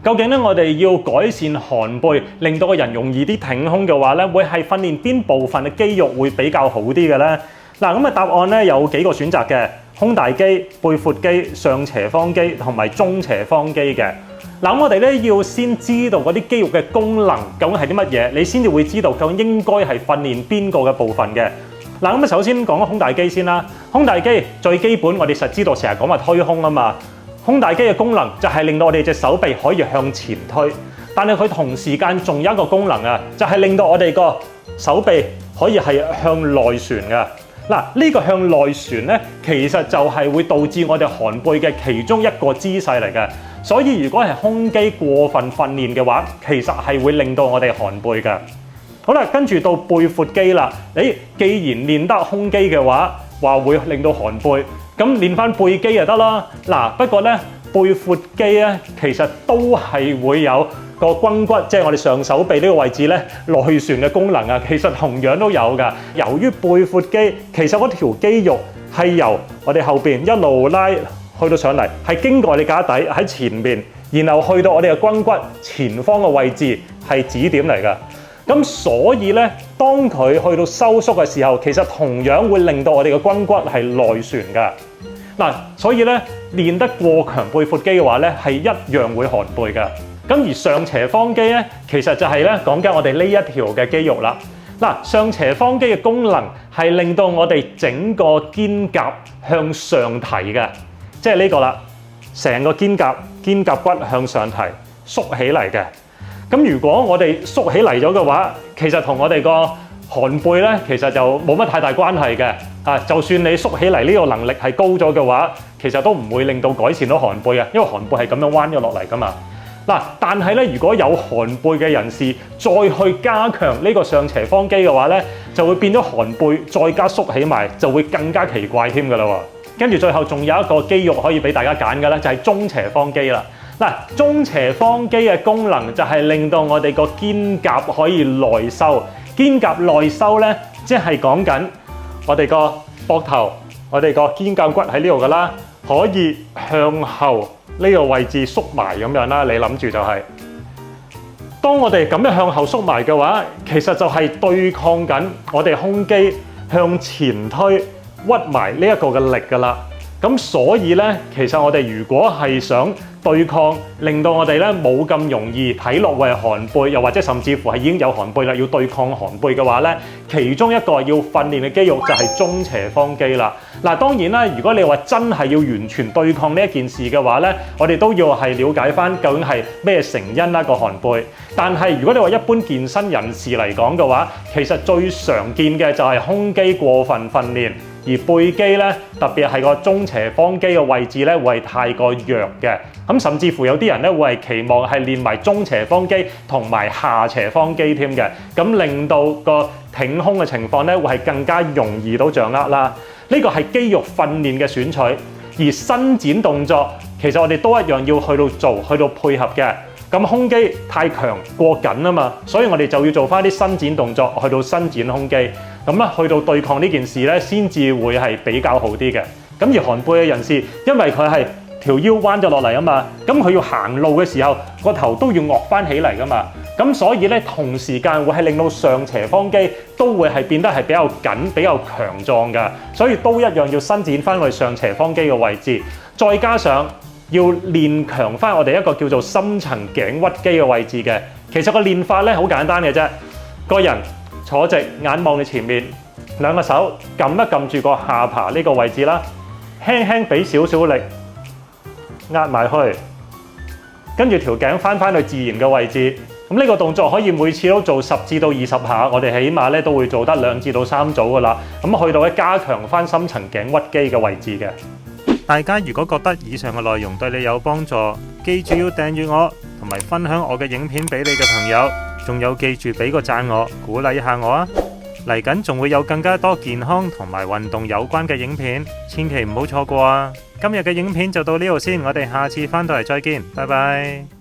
究竟咧我哋要改善寒背，令到個人容易啲挺胸嘅話咧，會係訓練邊部分嘅肌肉會比較好啲嘅咧？嗱，咁答案咧有幾個選擇嘅，胸大肌、背闊肌、上斜方肌同埋中斜方肌嘅。嗱，我哋咧要先知道嗰啲肌肉嘅功能究竟係啲乜嘢，你先至會知道究竟應該係訓練邊個嘅部分嘅。嗱，咁首先講胸大肌先啦。胸大肌最基本，我哋實知道成日講話推胸啊嘛。胸大肌嘅功能就係令到我哋隻手臂可以向前推，但係佢同時間仲有一個功能啊，就係令到我哋個手臂可以係向內旋嘅。嗱，呢個向內旋咧，其實就係會導致我哋寒背嘅其中一個姿勢嚟嘅。所以如果係胸肌過分訓練嘅話，其實係會令到我哋寒背嘅。好啦，跟住到背闊肌啦。既然練得胸肌嘅話會令到寒背，咁練翻背肌就得啦。嗱，不過咧背闊肌咧，其實都係會有個肱骨，即係我哋上手臂呢個位置咧內旋嘅功能啊。其實同樣都有㗎。由於背闊肌，其實嗰條肌肉係由我哋後邊一路拉去到上嚟，係經過你架底喺前面，然後去到我哋嘅肱骨前方嘅位置係指點嚟㗎。咁所以咧，當佢去到收縮嘅時候，其實同樣會令到我哋嘅肱骨係內旋㗎。嗱，所以咧練得過強背闊肌嘅話咧，係一樣會寒背㗎。咁而上斜方肌咧，其實就係咧講緊我哋呢一條嘅肌肉啦。嗱，上斜方肌嘅功能係令到我哋整個肩胛向上提嘅，即係呢個啦，成個肩胛骨向上提縮起嚟嘅。咁如果我哋縮起嚟咗嘅話，其實同我哋個寒背咧，其實就冇乜太大關係嘅。就算你縮起嚟呢個能力係高咗嘅話，其實都唔會令到改善到寒背嘅，因為寒背係咁樣彎咗落嚟噶嘛。嗱，但係咧，如果有寒背嘅人士再去加強呢個上斜方肌嘅話咧，就會變咗寒背再加縮起埋，就會更加奇怪添㗎啦喎。跟住最後仲有一個肌肉可以俾大家揀嘅咧，就係中斜方肌啦。嗱，中斜方肌嘅功能就係令到我哋個肩胛可以內收。肩胛內收咧，即係講緊我哋個膊頭，我哋個肩胛骨喺呢度噶啦，可以向後呢個位置縮埋咁樣啦。你諗住就係，當我哋咁樣向後縮埋嘅話，其實就係對抗緊我哋胸肌向前推屈埋呢一個嘅力噶啦。咁所以咧，其實我哋如果係想對抗，令到我哋咧冇咁容易睇落為寒背，又或者甚至乎係已經有寒背啦，要對抗寒背嘅話咧，其中一個要訓練嘅肌肉就係中斜方肌啦。嗱，當然啦，如果你話真係要完全對抗呢一件事嘅話咧，我哋都要係了解翻究竟係咩成因啦個寒背。但係如果你話一般健身人士嚟講嘅話，其實最常見嘅就係胸肌過分訓練。而背肌咧，特別係個中斜方肌嘅位置咧，會係太過弱嘅。咁甚至乎有啲人咧會係期望係練埋中斜方肌同埋下斜方肌添嘅，咁令到個挺胸嘅情況咧會係更加容易到掌握啦。呢個係肌肉訓練嘅選取，而伸展動作其實我哋都一樣要去到做，去到配合嘅。咁胸肌太強過緊啊嘛，所以我哋就要做翻啲伸展動作去到伸展胸肌，咁咧去到對抗呢件事咧，先至會係比較好啲嘅。咁而寒背嘅人士，因為佢係條腰彎咗落嚟啊嘛，咁佢要行路嘅時候，個頭都要臥翻起嚟噶嘛，咁所以咧同時間會係令到上斜方肌都會係變得係比較緊、比較強壯噶，所以都一樣要伸展翻我哋上斜方肌嘅位置，再加上要練強翻我哋一個叫做深層頸屈肌嘅位置嘅。其實個練法咧好簡單嘅啫，個人坐直，眼望住前面，兩個手撳一撳住個下巴呢個位置啦，輕輕俾少少力壓埋去，跟住條頸翻去自然嘅位置。咁呢個動作可以每次都做10至到20下，我哋起碼咧都會做得2至到3組噶啦。咁去到咧加強翻深層頸屈肌嘅位置嘅。大家如果覺得以上嘅內容對你有幫助，記住要訂閱我，同埋分享我嘅影片俾你嘅朋友，仲有記住俾個讚我，鼓勵一下我啊！嚟緊仲會有更加多健康同埋運動有關嘅影片，千祈唔好錯過啊！今日嘅影片就到呢度先，我哋下次翻到嚟再見，拜拜。